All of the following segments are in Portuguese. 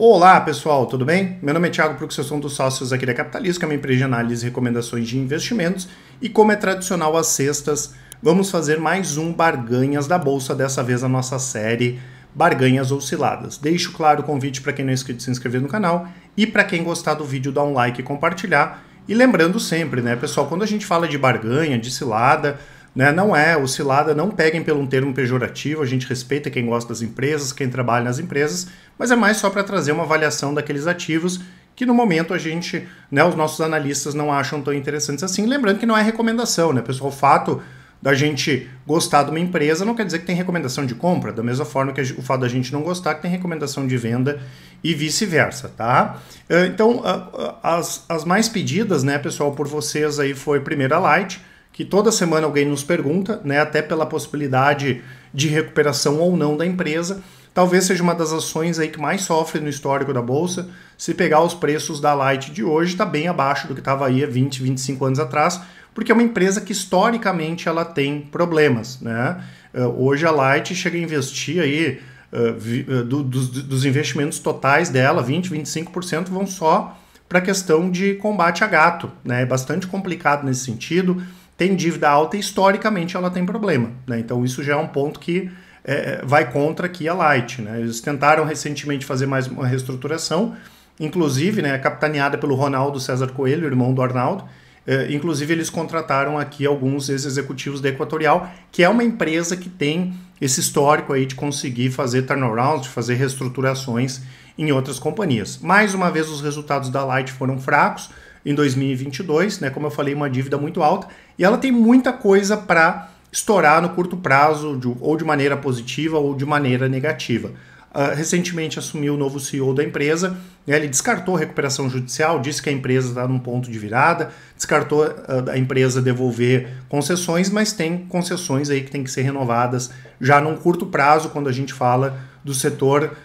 Olá pessoal, tudo bem? Meu nome é Thiago Prux, eu sou um dos sócios aqui da Capitalismo, que é uma empresa de análise e recomendações de investimentos. E como é tradicional às sextas, vamos fazer mais um Barganhas da Bolsa, dessa vez a nossa série Barganhas Osciladas. Deixo claro o convite para quem não é inscrito se inscrever no canal e para quem gostar do vídeo dar um like e compartilhar. E lembrando sempre, né pessoal, quando a gente fala de barganha, de cilada, não é oscilada, não peguem pelo um termo pejorativo, a gente respeita quem gosta das empresas, quem trabalha nas empresas, mas é mais só para trazer uma avaliação daqueles ativos que no momento a gente, os nossos analistas não acham tão interessantes assim. Lembrando que não é recomendação, né pessoal, o fato da gente gostar de uma empresa não quer dizer que tem recomendação de compra, da mesma forma que o fato da gente não gostar que tem recomendação de venda e vice-versa, tá? Então, as mais pedidas, né pessoal, por vocês aí foi primeiro a Light, que toda semana alguém nos pergunta, até pela possibilidade de recuperação ou não da empresa. Talvez seja uma das ações aí que mais sofre no histórico da Bolsa. Se pegar os preços da Light de hoje, está bem abaixo do que estava aí há 20, 25 anos atrás, porque é uma empresa que historicamente ela tem problemas, né? Hoje a Light chega a investir aí, dos investimentos totais dela, 20, 25% vão só para a questão de combate a gato, né? É bastante complicado nesse sentido. Tem dívida alta e historicamente ela tem problema, né? Então isso já é um ponto que vai contra aqui a Light, né? Eles tentaram recentemente fazer mais uma reestruturação, inclusive, capitaneada pelo Ronaldo César Coelho, irmão do Arnaldo. Inclusive eles contrataram aqui alguns ex-executivos da Equatorial, que é uma empresa que tem esse histórico aí de conseguir fazer turnarounds, de fazer reestruturações em outras companhias. Mais uma vez os resultados da Light foram fracos em 2022, como eu falei, uma dívida muito alta, e ela tem muita coisa para estourar no curto prazo, ou de maneira positiva ou de maneira negativa. Recentemente assumiu o novo CEO da empresa, ele descartou a recuperação judicial, disse que a empresa está num ponto de virada, descartou a empresa devolver concessões, mas tem concessões aí que tem que ser renovadas já num curto prazo, quando a gente fala do setor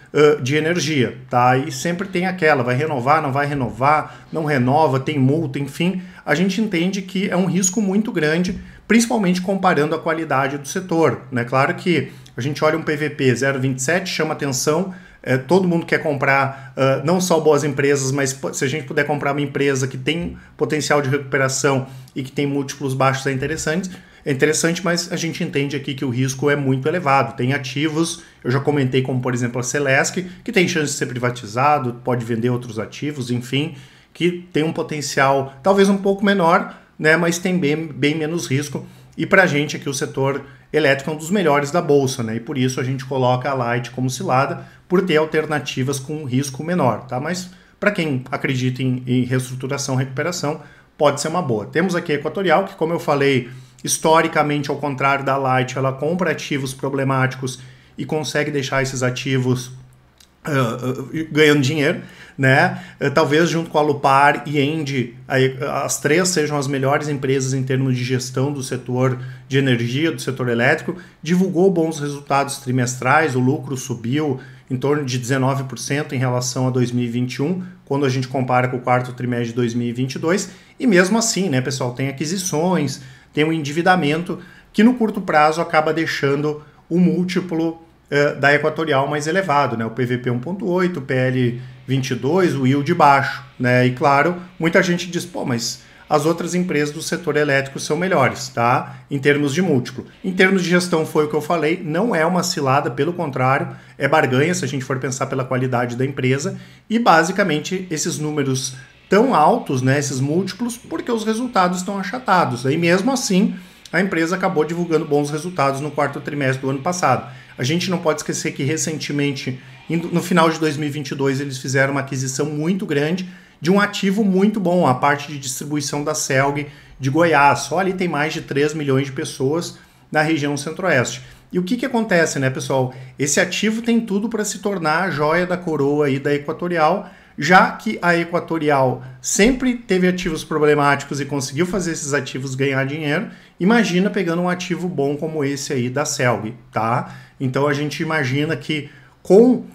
de energia, tá? E sempre tem aquela, vai renovar, não vai renovar, não renova, tem multa, enfim. A gente entende que é um risco muito grande, principalmente comparando a qualidade do setor, né? Claro que a gente olha um PVP 0,27, chama atenção, todo mundo quer comprar não só boas empresas, mas se a gente puder comprar uma empresa que tem potencial de recuperação e que tem múltiplos baixos é interessante, mas a gente entende aqui que o risco é muito elevado. Tem ativos, eu já comentei, como por exemplo a Celesc, que tem chance de ser privatizado, pode vender outros ativos, enfim, que tem um potencial talvez um pouco menor, mas tem bem menos risco. E para a gente aqui o setor elétrico é um dos melhores da Bolsa, e por isso a gente coloca a Light como cilada, por ter alternativas com risco menor, tá? Mas para quem acredita em reestruturação, recuperação, pode ser uma boa. Temos aqui a Equatorial, que como eu falei, historicamente, ao contrário da Light, ela compra ativos problemáticos e consegue deixar esses ativos ganhando dinheiro, talvez junto com a Lupar e Engie, as três sejam as melhores empresas em termos de gestão do setor de energia, do setor elétrico. Divulgou bons resultados trimestrais, o lucro subiu em torno de 19% em relação a 2021, quando a gente compara com o quarto trimestre de 2022, e mesmo assim, pessoal, tem aquisições, tem um endividamento que no curto prazo acaba deixando o múltiplo da Equatorial mais elevado, o PVP 1.8, o PL 22, o yield baixo, e claro, muita gente diz, mas as outras empresas do setor elétrico são melhores, tá? Em termos de múltiplo. Em termos de gestão foi o que eu falei, não é uma cilada, pelo contrário, é barganha se a gente for pensar pela qualidade da empresa, e basicamente esses números tão altos, esses múltiplos, porque os resultados estão achatados, e mesmo assim a empresa acabou divulgando bons resultados no quarto trimestre do ano passado. A gente não pode esquecer que recentemente, no final de 2022, eles fizeram uma aquisição muito grande de um ativo muito bom, a parte de distribuição da Celg de Goiás. Só ali tem mais de 3 milhões de pessoas na região centro-oeste. E o que acontece, pessoal? Esse ativo tem tudo para se tornar a joia da coroa aí da Equatorial, já que a Equatorial sempre teve ativos problemáticos e conseguiu fazer esses ativos ganhar dinheiro. Imagina pegando um ativo bom como esse aí da Celg, tá? Então a gente imagina que com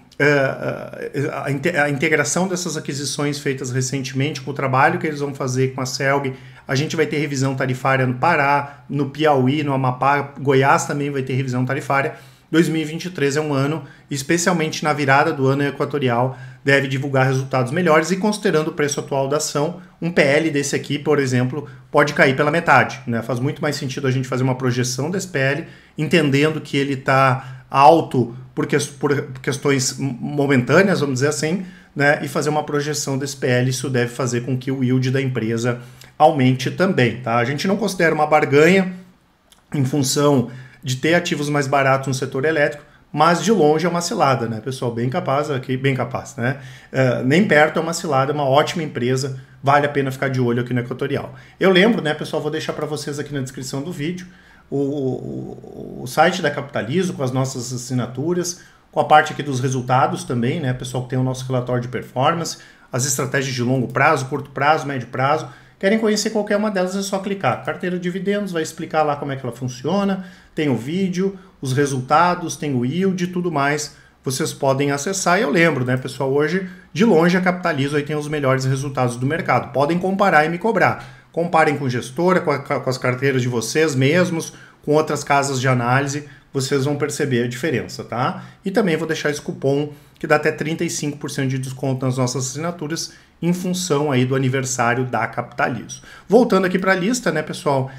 a integração dessas aquisições feitas recentemente, com o trabalho que eles vão fazer com a Celg, a gente vai ter revisão tarifária no Pará, no Piauí, no Amapá, Goiás também vai ter revisão tarifária. 2023 é um ano, especialmente na virada do ano equatorial, deve divulgar resultados melhores e considerando o preço atual da ação, um PL desse aqui, por exemplo, pode cair pela metade, né? Faz muito mais sentido a gente fazer uma projeção desse PL, entendendo que ele está alto por questões momentâneas, vamos dizer assim, né? E fazer uma projeção desse PL, isso deve fazer com que o yield da empresa aumente também, tá? A gente não considera uma barganha em função de ter ativos mais baratos no setor elétrico, mas de longe é uma cilada, né, pessoal? Bem capaz aqui, bem capaz, né? Nem perto é uma cilada, é uma ótima empresa, vale a pena ficar de olho aqui no Equatorial. Eu lembro, né, pessoal, vou deixar para vocês aqui na descrição do vídeo o site da Capitalizo com as nossas assinaturas, com a parte aqui dos resultados também, né, pessoal, que tem o nosso relatório de performance, as estratégias de longo prazo, curto prazo, médio prazo. Querem conhecer qualquer uma delas, é só clicar. Carteira de dividendos, vai explicar lá como é que ela funciona, tem o vídeo, os resultados, tem o yield e tudo mais. Vocês podem acessar e eu lembro, né, pessoal, hoje, de longe, a Capitalizo aí tem os melhores resultados do mercado. Podem comparar e me cobrar. Comparem com gestora, com as carteiras de vocês mesmos, com outras casas de análise, vocês vão perceber a diferença, tá? E também vou deixar esse cupom que dá até 35% de desconto nas nossas assinaturas em função aí do aniversário da Capitalizo. Voltando aqui para a lista, né, pessoal,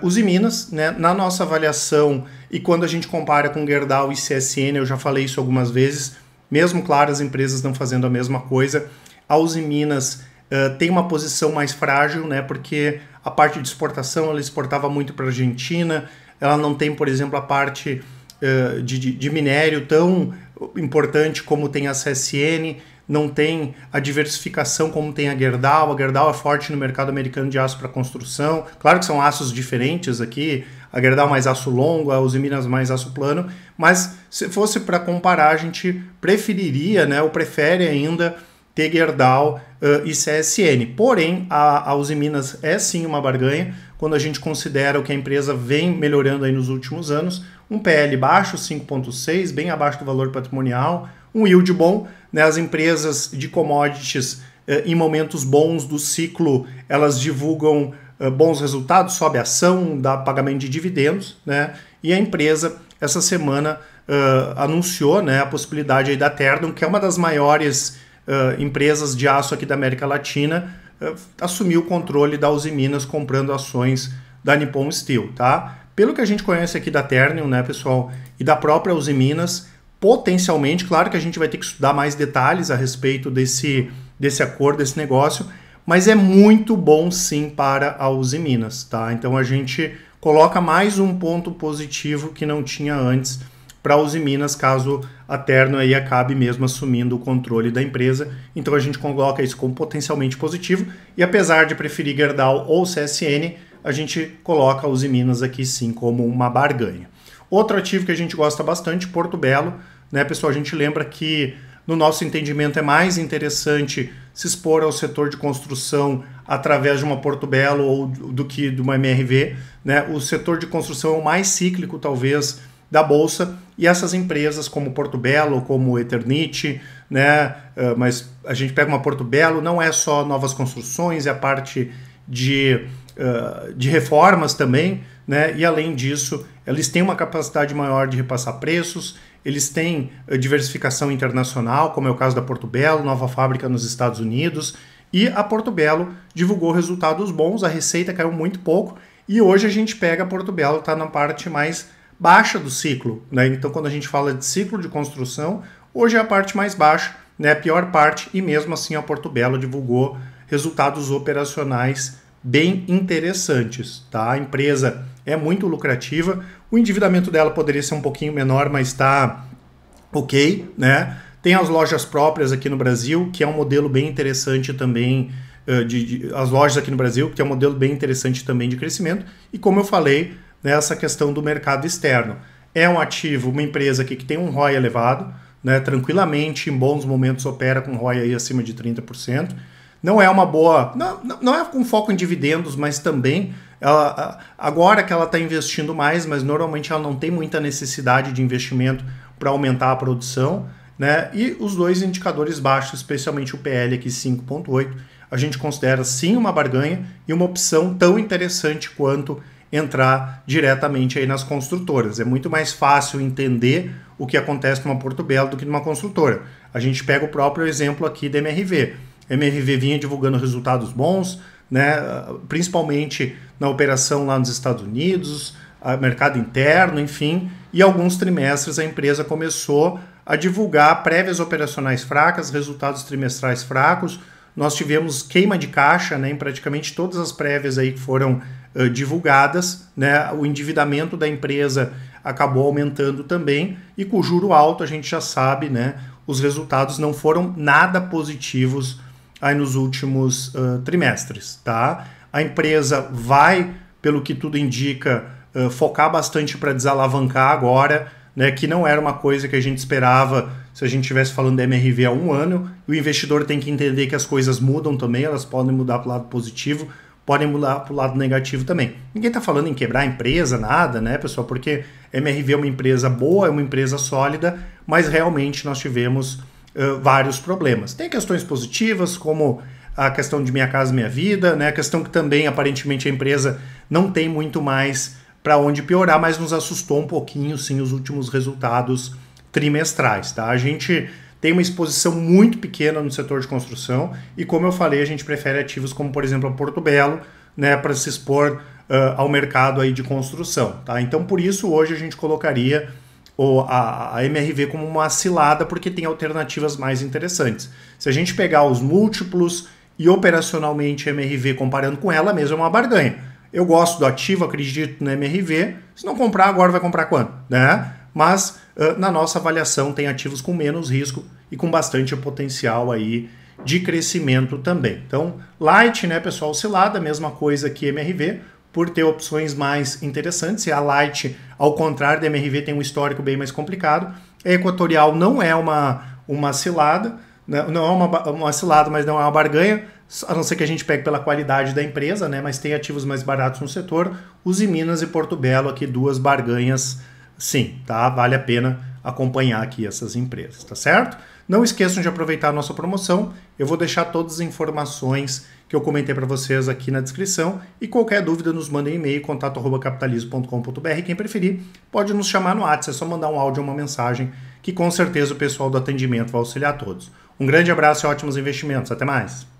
os Minas, né, na nossa avaliação e quando a gente compara com Gerdau e CSN, eu já falei isso algumas vezes, mesmo, claro, as empresas estão fazendo a mesma coisa, a Uzi Minas tem uma posição mais frágil, né, porque a parte de exportação, ela exportava muito para a Argentina, ela não tem, por exemplo, a parte de minério tão importante como tem a CSN, não tem a diversificação como tem a Gerdau. A Gerdau é forte no mercado americano de aço para construção. Claro que são aços diferentes aqui, a Gerdau mais aço longo, a Uzi Minas mais aço plano, mas se fosse para comparar, a gente preferiria, né, ou prefere ainda ter Gerdau e CSN. Porém, a Uzi Minas é sim uma barganha, quando a gente considera o que a empresa vem melhorando aí nos últimos anos, um PL baixo, 5,6, bem abaixo do valor patrimonial, um yield bom, né? As empresas de commodities, em momentos bons do ciclo, elas divulgam bons resultados, sobe a ação, dá pagamento de dividendos, né? E a empresa, essa semana, anunciou, né, a possibilidade aí da Ternium, que é uma das maiores empresas de aço aqui da América Latina, assumiu o controle da Uzi Minas comprando ações da Nippon Steel, tá? Pelo que a gente conhece aqui da Ternium, né, pessoal, e da própria Uzi Minas, potencialmente, claro que a gente vai ter que estudar mais detalhes a respeito desse acordo, desse negócio, mas é muito bom sim para a Uzi Minas, tá? Então a gente coloca mais um ponto positivo que não tinha antes para a Uzi Minas, caso a Ternium aí acabe mesmo assumindo o controle da empresa. Então a gente coloca isso como potencialmente positivo, e apesar de preferir Gerdau ou CSN, a gente coloca a Uzi Minas aqui sim como uma barganha. Outro ativo que a gente gosta bastante, Porto Belo, né, pessoal, a gente lembra que no nosso entendimento é mais interessante se expor ao setor de construção através de uma Porto Belo ou do que de uma MRV, né? O setor de construção é o mais cíclico, talvez, da Bolsa, e essas empresas como Porto Belo, como Eternit, né? Mas a gente pega uma Porto Belo, não é só novas construções, é a parte de reformas também, né? E além disso, eles têm uma capacidade maior de repassar preços, eles têm diversificação internacional, como é o caso da Porto Belo, nova fábrica nos Estados Unidos, e a Porto Belo divulgou resultados bons, a receita caiu muito pouco, e hoje a gente pega a Porto Belo, está na parte mais baixa do ciclo, né? Então quando a gente fala de ciclo de construção, hoje é a parte mais baixa, né? A pior parte, e mesmo assim a Porto Belo divulgou resultados operacionais bem interessantes, tá? A empresa é muito lucrativa, o endividamento dela poderia ser um pouquinho menor, mas está ok, né? Tem as lojas próprias aqui no Brasil, que é um modelo bem interessante também, as lojas aqui no Brasil, que é um modelo bem interessante também de crescimento, e como eu falei, né, essa questão do mercado externo. É um ativo, uma empresa aqui que tem um ROI elevado, né, tranquilamente, em bons momentos opera com ROI aí acima de 30%, não é uma boa, não é com foco em dividendos, mas também, agora que ela está investindo mais, mas normalmente ela não tem muita necessidade de investimento para aumentar a produção, né? E os dois indicadores baixos, especialmente o PL aqui 5,8, a gente considera sim uma barganha e uma opção tão interessante quanto entrar diretamente aí nas construtoras. É muito mais fácil entender o que acontece numa Porto Belo do que numa construtora. A gente pega o próprio exemplo aqui da MRV. A MRV vinha divulgando resultados bons, né, principalmente na operação lá nos Estados Unidos, mercado interno, enfim, e alguns trimestres a empresa começou a divulgar prévias operacionais fracas, resultados trimestrais fracos. Nós tivemos queima de caixa, né, em praticamente todas as prévias aí que foram divulgadas, né, o endividamento da empresa acabou aumentando também, e com o juro alto a gente já sabe, né, os resultados não foram nada positivos aí nos últimos trimestres, tá? A empresa vai, pelo que tudo indica, focar bastante para desalavancar agora, né, que não era uma coisa que a gente esperava se a gente estivesse falando da MRV há um ano. O investidor tem que entender que as coisas mudam também, elas podem mudar para o lado positivo, podem mudar para o lado negativo também. Ninguém está falando em quebrar a empresa, nada, né, pessoal? Porque a MRV é uma empresa boa, é uma empresa sólida, mas realmente nós tivemos vários problemas. Tem questões positivas, como a questão de Minha Casa Minha Vida, né, a questão que também, aparentemente, a empresa não tem muito mais para onde piorar, mas nos assustou um pouquinho, sim, os últimos resultados trimestrais, tá? A gente tem uma exposição muito pequena no setor de construção e, como eu falei, a gente prefere ativos como, por exemplo, a Porto Belo, né, para se expor ao mercado aí de construção, tá? Então, por isso, hoje a gente colocaria a MRV como uma cilada, porque tem alternativas mais interessantes. Se a gente pegar os múltiplos e operacionalmente a MRV comparando com ela mesma, é uma barganha. Eu gosto do ativo, acredito na MRV. Se não comprar agora, vai comprar quando? Né? Mas na nossa avaliação tem ativos com menos risco e com bastante potencial aí de crescimento também. Então, Light, né, pessoal, oscilada, mesma coisa que MRV, por ter opções mais interessantes. E a Light, ao contrário da MRV, tem um histórico bem mais complicado. A Equatorial não é uma cilada, não é uma cilada, mas não é uma barganha, a não ser que a gente pegue pela qualidade da empresa, né? Mas tem ativos mais baratos no setor. Usiminas e Porto Belo aqui, duas barganhas, sim, tá? Vale a pena acompanhar aqui essas empresas, tá certo? Não esqueçam de aproveitar a nossa promoção. Eu vou deixar todas as informações que eu comentei para vocês aqui na descrição, e qualquer dúvida nos mandem e-mail, contato@capitalismo.com.br. Quem preferir, pode nos chamar no WhatsApp, é só mandar um áudio ou uma mensagem, que com certeza o pessoal do atendimento vai auxiliar todos. Um grande abraço e ótimos investimentos. Até mais!